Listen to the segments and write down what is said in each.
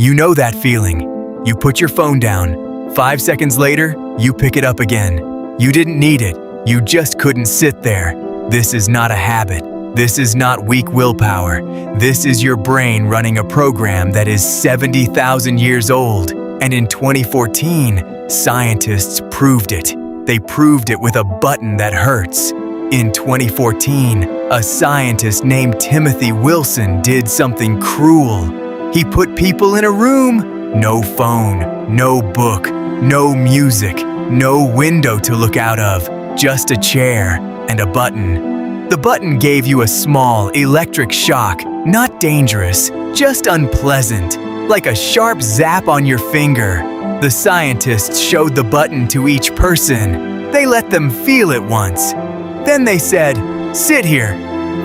You know that feeling. You put your phone down. 5 seconds later, you pick it up again. You didn't need it. You just couldn't sit there. This is not a habit. This is not weak willpower. This is your brain running a program that is 70,000 years old. And in 2014, scientists proved it. They proved it with a button that hurts. In 2014, a scientist named Timothy Wilson did something cruel. He put people in a room. No phone, no book, no music, no window to look out of, just a chair and a button. The button gave you a small electric shock, not dangerous, just unpleasant, like a sharp zap on your finger. The scientists showed the button to each person. They let them feel it once. Then they said, "Sit here.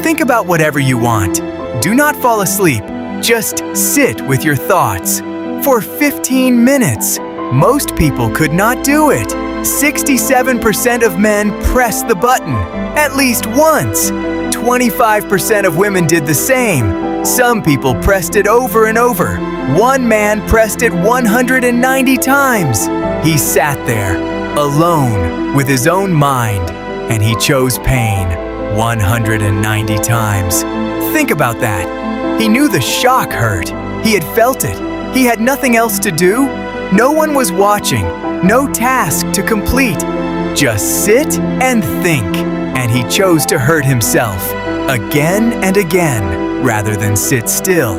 Think about whatever you want. Do not fall asleep. Just sit with your thoughts." For 15 minutes. Most people could not do it. 67% of men pressed the button, at least once. 25% of women did the same. Some people pressed it over and over. One man pressed it 190 times. He sat there, alone, with his own mind, and he chose pain 190 times. Think about that. He knew the shock hurt. He had felt it. He had nothing else to do. No one was watching. No task to complete. Just sit and think. And he chose to hurt himself again and again rather than sit still.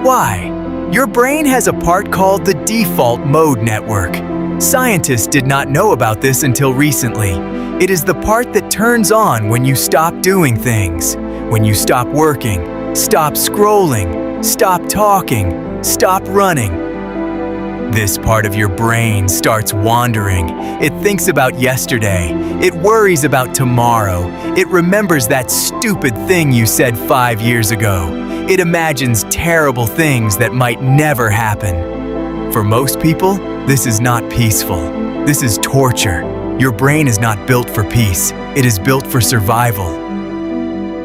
Why? Your brain has a part called the default mode network. Scientists did not know about this until recently. It is the part that turns on when you stop doing things, when you stop working, stop scrolling, stop talking, stop running. This part of your brain starts wandering. It thinks about yesterday. It worries about tomorrow. It remembers that stupid thing you said 5 years ago. It imagines terrible things that might never happen. For most people, this is not peaceful. This is torture. Your brain is not built for peace. It is built for survival.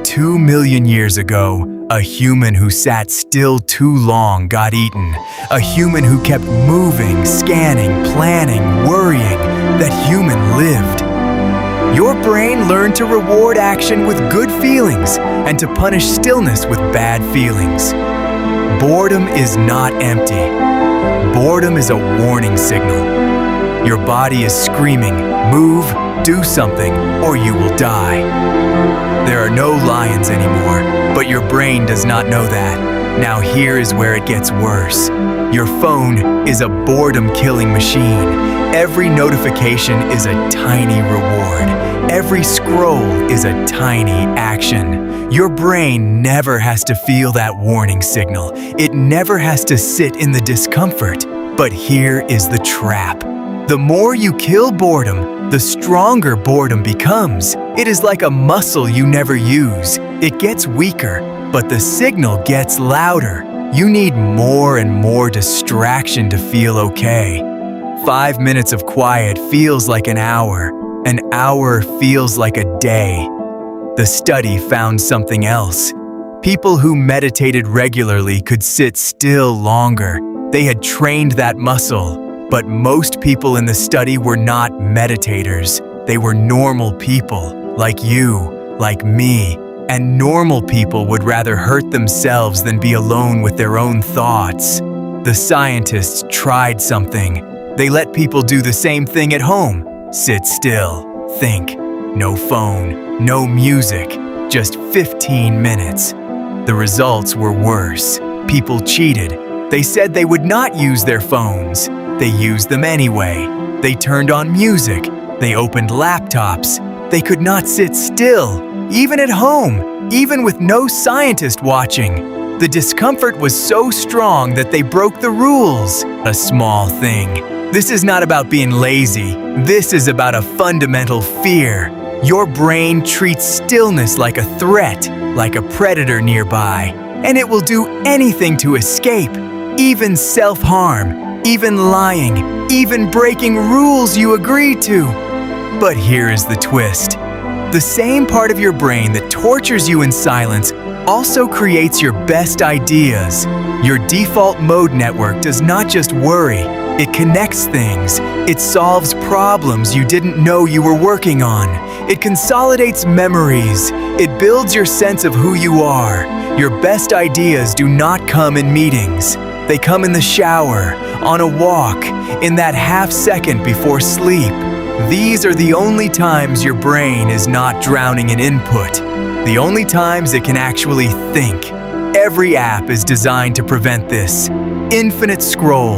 2 million years ago, a human who sat still too long got eaten. A human who kept moving, scanning, planning, worrying. That human lived. Your brain learned to reward action with good feelings and to punish stillness with bad feelings. Boredom is not empty. Boredom is a warning signal. Your body is screaming, "Move, do something, or you will die." There are no lions anymore, but your brain does not know that. Now here is where it gets worse. Your phone is a boredom-killing machine. Every notification is a tiny reward. Every scroll is a tiny action. Your brain never has to feel that warning signal. It never has to sit in the discomfort. But here is the trap. The more you kill boredom, the stronger boredom becomes. It is like a muscle you never use. It gets weaker, but the signal gets louder. You need more and more distraction to feel okay. 5 minutes of quiet feels like an hour. An hour feels like a day. The study found something else. People who meditated regularly could sit still longer. They had trained that muscle. But most people in the study were not meditators. They were normal people, like you, like me. And normal people would rather hurt themselves than be alone with their own thoughts. The scientists tried something. They let people do the same thing at home. Sit still, think. No phone, no music, just 15 minutes. The results were worse. People cheated. They said they would not use their phones. They used them anyway. They turned on music. They opened laptops. They could not sit still, even at home, even with no scientist watching. The discomfort was so strong that they broke the rules. A small thing. This is not about being lazy. This is about a fundamental fear. Your brain treats stillness like a threat, like a predator nearby, and it will do anything to escape, even self-harm. Even lying, even breaking rules you agreed to. But here is the twist. The same part of your brain that tortures you in silence also creates your best ideas. Your default mode network does not just worry, it connects things. It solves problems you didn't know you were working on. It consolidates memories. It builds your sense of who you are. Your best ideas do not come in meetings. They come in the shower, on a walk, in that half second before sleep. These are the only times your brain is not drowning in input. The only times it can actually think. Every app is designed to prevent this. Infinite scroll,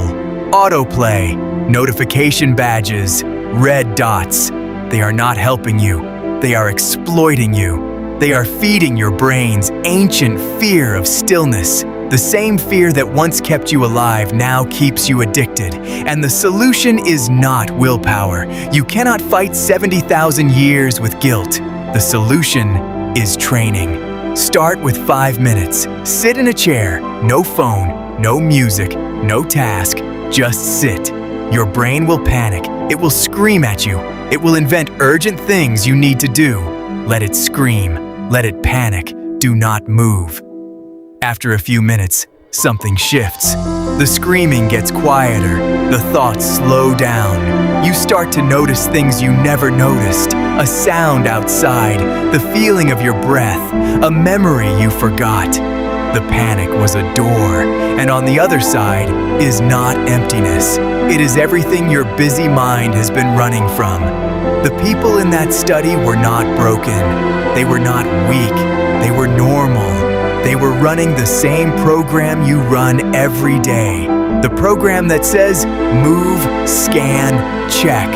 autoplay, notification badges, red dots. They are not helping you. They are exploiting you. They are feeding your brain's ancient fear of stillness. The same fear that once kept you alive now keeps you addicted. And the solution is not willpower. You cannot fight 70,000 years with guilt. The solution is training. Start with 5 minutes. Sit in a chair. No phone, no music, no task. Just sit. Your brain will panic. It will scream at you. It will invent urgent things you need to do. Let it scream. Let it panic. Do not move. After a few minutes, something shifts. The screaming gets quieter. The thoughts slow down. You start to notice things you never noticed. A sound outside, the feeling of your breath, a memory you forgot. The panic was a door, and on the other side is not emptiness. It is everything your busy mind has been running from. The people in that study were not broken. They were not weak. They were normal. They were running the same program you run every day. The program that says, move, scan, check,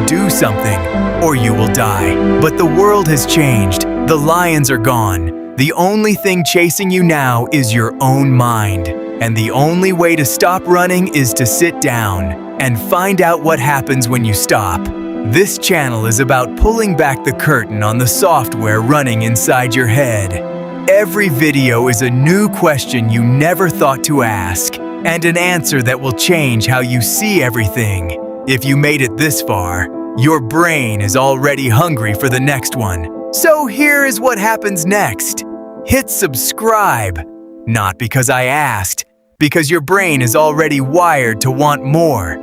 do something, or you will die. But the world has changed. The lions are gone. The only thing chasing you now is your own mind. And the only way to stop running is to sit down and find out what happens when you stop. This channel is about pulling back the curtain on the software running inside your head. Every video is a new question you never thought to ask, and an answer that will change how you see everything. If you made it this far, your brain is already hungry for the next one. So here is what happens next. Hit subscribe. Not because I asked, because your brain is already wired to want more.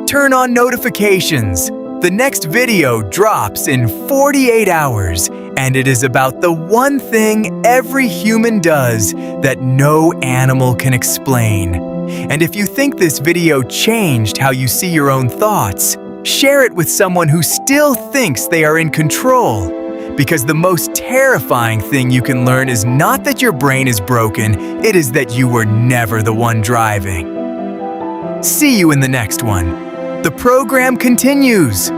Turn on notifications. The next video drops in 48 hours, and it is about the one thing every human does that no animal can explain. And if you think this video changed how you see your own thoughts, share it with someone who still thinks they are in control. Because the most terrifying thing you can learn is not that your brain is broken, it is that you were never the one driving. See you in the next one. The program continues.